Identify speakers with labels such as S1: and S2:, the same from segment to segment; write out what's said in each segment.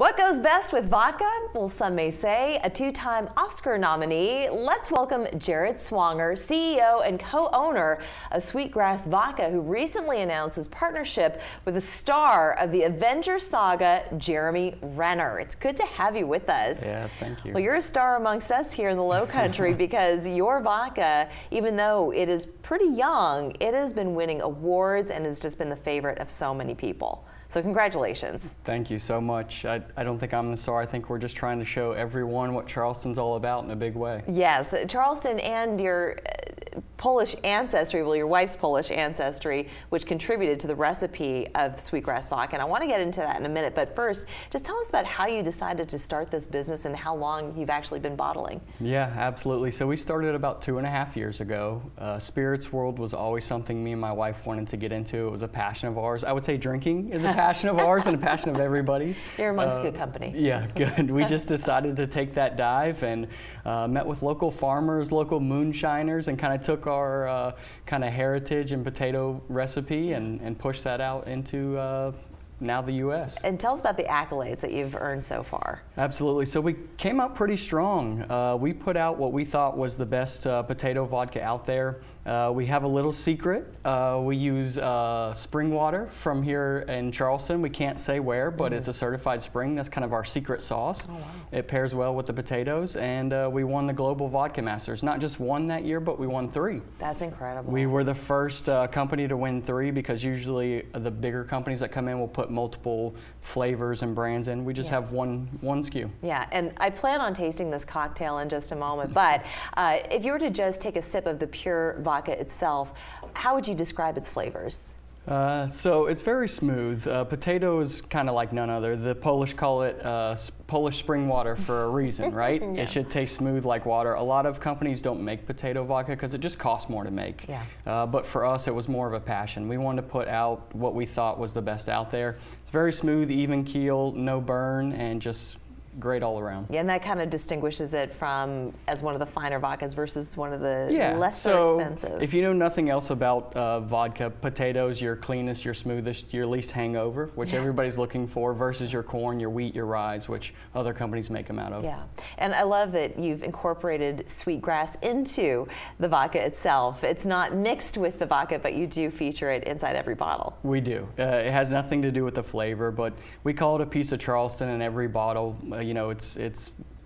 S1: What goes best with vodka? Well, some may say a two-time Oscar nominee. Let's welcome Jarrod Swanger, CEO and co-owner of Sweet Grass Vodka, who recently announced his partnership with the star of the Avengers saga, Jeremy Renner. It's good to have you with us.
S2: Yeah, thank you.
S1: Well, you're a star amongst us here in the Low Country because your vodka, even though it is pretty young, it has been winning awards and has just been the favorite of so many people. So congratulations.
S2: Thank you so much. I don't think I'm the star. I think we're just trying to show everyone what Charleston's all about in a big way.
S1: Yes, Charleston and your Polish ancestry, well, your wife's Polish ancestry, which contributed to the recipe of Sweetgrass Vodka. And I want to get into that in a minute, but first, just tell us about how you decided to start this business and how long you've actually been bottling.
S2: Yeah, absolutely. So we started about 2.5 years ago. Spirits world was always something me and my wife wanted to get into. It was a passion of ours. I would say drinking is a passion of ours and a passion of everybody's.
S1: You're amongst good company.
S2: Yeah, good. We just decided to take that dive and met with local farmers, local moonshiners, and kind of took our kind of heritage and potato recipe and pushed that out into now the U.S.
S1: And tell us about the accolades that you've earned so far.
S2: Absolutely. So we came out pretty strong. We put out what we thought was the best potato vodka out there. We have a little secret. We use spring water from here in Charleston. We can't say where, but it's a certified spring. That's kind of our secret sauce. Oh, wow. It pairs well with the potatoes, and we won the Global Vodka Masters. Not just one that year, but we won 3.
S1: That's incredible.
S2: We were the first company to win 3 because usually the bigger companies that come in will put multiple flavors and brands in. We just have one SKU.
S1: Yeah, and I plan on tasting this cocktail in just a moment, but if you were to just take a sip of the pure vodka itself, how would you describe its flavors?
S2: So it's very smooth. Potato is kind of like none other. The Polish call it Polish spring water for a reason, right?
S1: Yeah.
S2: It should taste smooth like water. A lot of companies don't make potato vodka because it just costs more to make.
S1: Yeah.
S2: But for us, it was more of a passion. We wanted to put out what we thought was the best out there. It's very smooth, even keel, no burn, and just great all around.
S1: Yeah, and that kind of distinguishes it from as one of the finer vodkas versus one of the lesser
S2: so
S1: expensive.
S2: If you know nothing else about vodka, potatoes, your cleanest, your smoothest, your least hangover, which everybody's looking for, versus your corn, your wheat, your rye, which other companies make them out of.
S1: Yeah, and I love that you've incorporated Sweetgrass into the vodka itself. It's not mixed with the vodka, but you do feature it inside every bottle.
S2: We do. It has nothing to do with the flavor, but we call it a piece of Charleston in every bottle. You know, it's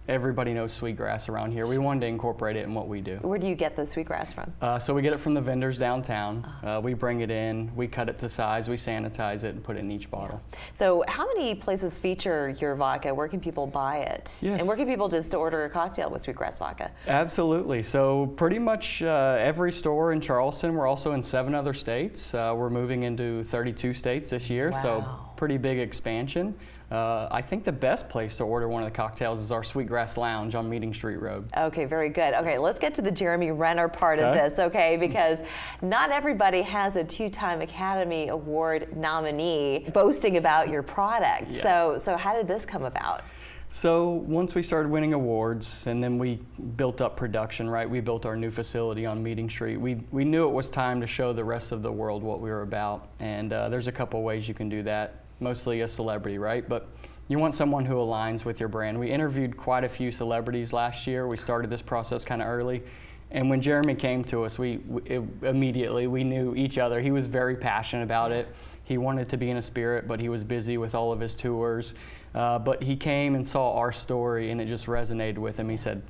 S2: everybody knows Sweetgrass around here. We wanted to incorporate it in what we do.
S1: Where do you get the Sweetgrass from?
S2: So we get it from the vendors downtown. We bring it in, we cut it to size, we sanitize it, and put it in each bottle.
S1: Yeah. So how many places feature your vodka? Where can people buy it?
S2: Yes.
S1: And where can people just order a cocktail with Sweetgrass Vodka?
S2: Absolutely. So pretty much every store in Charleston. We're also in 7 other states. We're moving into 32 states this year, so pretty big expansion. I think the best place to order one of the cocktails is our Sweetgrass Lounge on Meeting Street Road.
S1: Okay, very good. Okay, let's get to the Jeremy Renner part of this, okay? Because not everybody has a 2-time Academy Award nominee boasting about your product.
S2: Yeah.
S1: So how did this come about?
S2: So once we started winning awards and then we built up production, right? We built our new facility on Meeting Street. We knew it was time to show the rest of the world what we were about. And there's a couple ways you can do that. Mostly a celebrity, right? But you want someone who aligns with your brand. We interviewed quite a few celebrities last year. We started this process kind of early. And when Jeremy came to us, immediately we knew each other. He was very passionate about it. He wanted to be in a spirit, but he was busy with all of his tours. But he came and saw our story, and it just resonated with him. He said,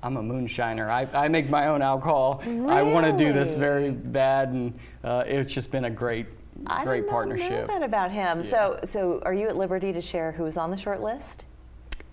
S2: I'm a moonshiner. I make my own alcohol. Really? I want to do this very bad, and it's just been a great partnership.
S1: I didn't know that about him.
S2: Yeah.
S1: So are you at liberty to share who was on the short list?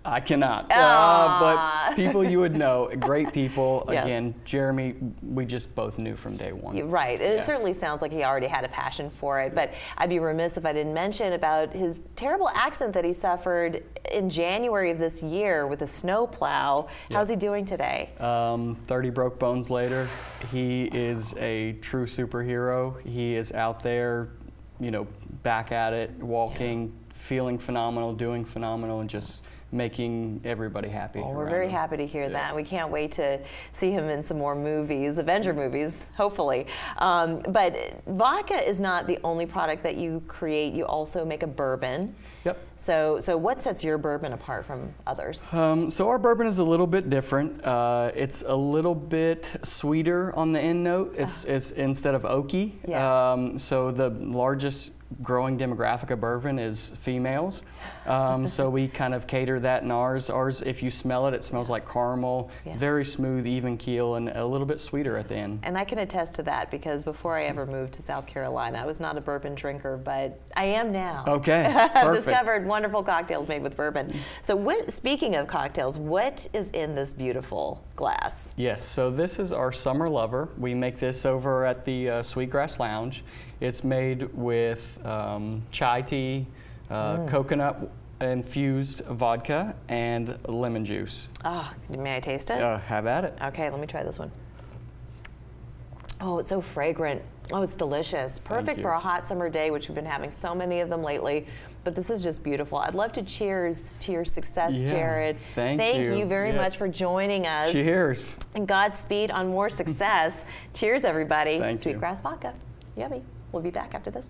S2: I cannot, but people you would know, great people.
S1: Yes.
S2: Again, Jeremy, we just both knew from day one.
S1: Right, and it certainly sounds like he already had a passion for it, but I'd be remiss if I didn't mention about his terrible accident that he suffered in January of this year with a snowplow. How's he doing today?
S2: 30 broke bones later. He is a true superhero. He is out there, you know, back at it, walking, feeling phenomenal, doing phenomenal, and just making everybody happy.
S1: Well, we're very happy to hear that. We can't wait to see him in some more movies, Avenger movies, hopefully. But vodka is not the only product that you create. You also make a bourbon.
S2: Yep.
S1: So what sets your bourbon apart from others?
S2: So our bourbon is a little bit different. It's a little bit sweeter on the end note. It's instead of oaky.
S1: Yeah.
S2: So the largest growing demographic of bourbon is females. So we kind of cater that in ours. Ours, if you smell it, it smells like caramel, very smooth, even keel, and a little bit sweeter at the end.
S1: And I can attest to that because before I ever moved to South Carolina, I was not a bourbon drinker, but I am now.
S2: Okay,
S1: I've
S2: perfect.
S1: discovered wonderful cocktails made with bourbon. So speaking of cocktails, what is in this beautiful glass?
S2: Yes, so this is our Summer Lover. We make this over at the Sweetgrass Lounge. It's made with chai tea, coconut infused vodka, and lemon juice.
S1: Oh, may I taste it?
S2: Have at it.
S1: Okay, let me try this one. Oh, it's so fragrant. Oh, it's delicious. Perfect for a hot summer day, which we've been having so many of them lately. But this is just beautiful. I'd love to cheers to your success, Jarrod.
S2: Thank
S1: you very much for joining us.
S2: Cheers.
S1: And Godspeed on more success. Cheers, everybody.
S2: Thank you.
S1: Sweetgrass Vodka. Yummy. We'll be back after this.